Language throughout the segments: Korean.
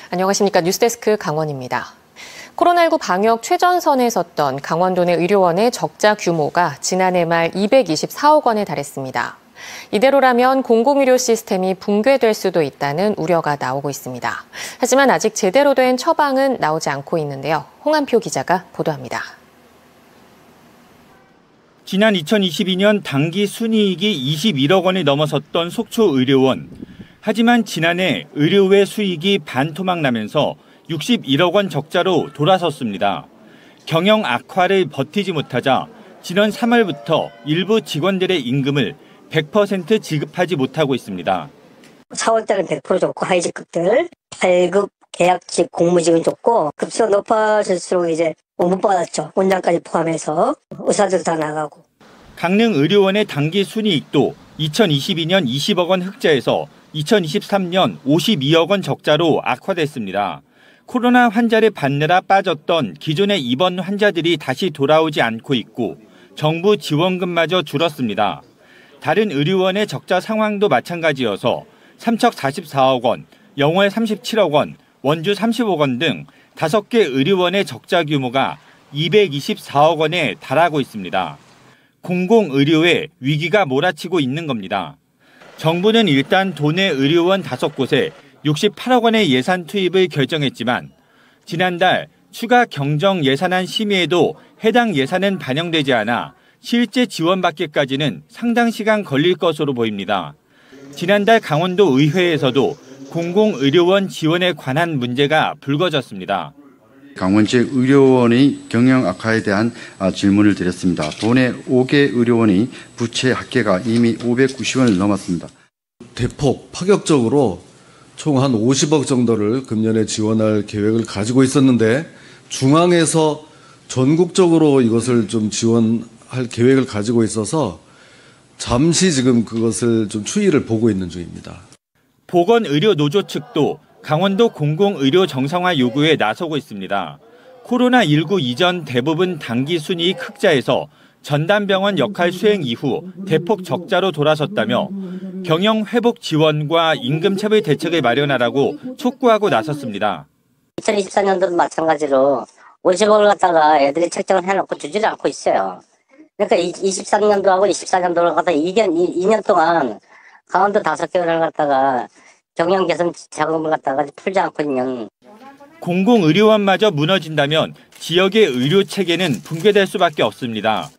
안녕하십니까. 뉴스데스크 강원입니다. 코로나19 방역 최전선에 섰던 강원도 내 의료원의 적자 규모가 지난해 말 224억 원에 달했습니다. 이대로라면 공공의료 시스템이 붕괴될 수도 있다는 우려가 나오고 있습니다. 하지만 아직 제대로 된 처방은 나오지 않고 있는데요. 홍한표 기자가 보도합니다. 지난 2022년 당기 순이익이 21억 원이 넘어섰던 속초의료원. 하지만 지난해 의료외 수익이 반토막 나면서 61억 원 적자로 돌아섰습니다. 경영 악화를 버티지 못하자 지난 3월부터 일부 직원들의 임금을 100% 지급하지 못하고 있습니다. 4월 달은 100% 줬고 하위직급들, 8급 계약직 공무직은 줬고 급수가 높아질수록 이제 못 받았죠. 원장까지 포함해서 의사들 다 나가고. 강릉의료원의 당기 순이익도 2022년 20억 원 흑자에서 2023년 52억 원 적자로 악화됐습니다. 코로나 환자를 받느라 빠졌던 기존의 입원 환자들이 다시 돌아오지 않고 있고 정부 지원금마저 줄었습니다. 다른 의료원의 적자 상황도 마찬가지여서 삼척 44억 원, 영월 37억 원, 원주 30억 원 등 5개 의료원의 적자 규모가 224억 원에 달하고 있습니다. 공공의료에 위기가 몰아치고 있는 겁니다. 정부는 일단 도내 의료원 5곳에 68억 원의 예산 투입을 결정했지만 지난달 추가 경정 예산안 심의에도 해당 예산은 반영되지 않아 실제 지원받기까지는 상당 시간 걸릴 것으로 보입니다. 지난달 강원도 의회에서도 공공의료원 지원에 관한 문제가 불거졌습니다. 강원 지역 의료원의 경영 악화에 대한 질문을 드렸습니다. 도내 5개 의료원의 부채 합계가 이미 590원을 넘었습니다. 대폭 파격적으로 총 한 50억 정도를 금년에 지원할 계획을 가지고 있었는데 중앙에서 전국적으로 이것을 좀 지원할 계획을 가지고 있어서 잠시 지금 그것을 좀 추이를 보고 있는 중입니다. 보건의료노조 측도 강원도 공공의료 정상화 요구에 나서고 있습니다. 코로나19 이전 대부분 당기 순이익 흑자에서 전담병원 역할 수행 이후 대폭 적자로 돌아섰다며 경영 회복 지원과 임금 체불 대책을 마련하라고 촉구하고 나섰습니다. 2024년도도 마찬가지로 50억을 갖다가 애들이 책정을 해놓고 주지를 않고 있어요. 그러니까 23년도하고 24년도를 갖다가 2년 동안 강원도 5개월을 갖다가 경영 개선 자금을 갖다가 풀지 않고 있는. 공공의료원마저 무너진다면 지역의 의료 체계는 붕괴될 수밖에 없습니다.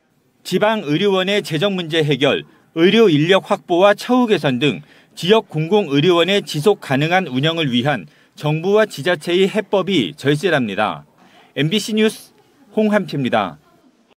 지방의료원의 재정 문제 해결, 의료 인력 확보와 처우 개선 등 지역 공공의료원의 지속 가능한 운영을 위한 정부와 지자체의 해법이 절실합니다. MBC 뉴스 홍한표입니다.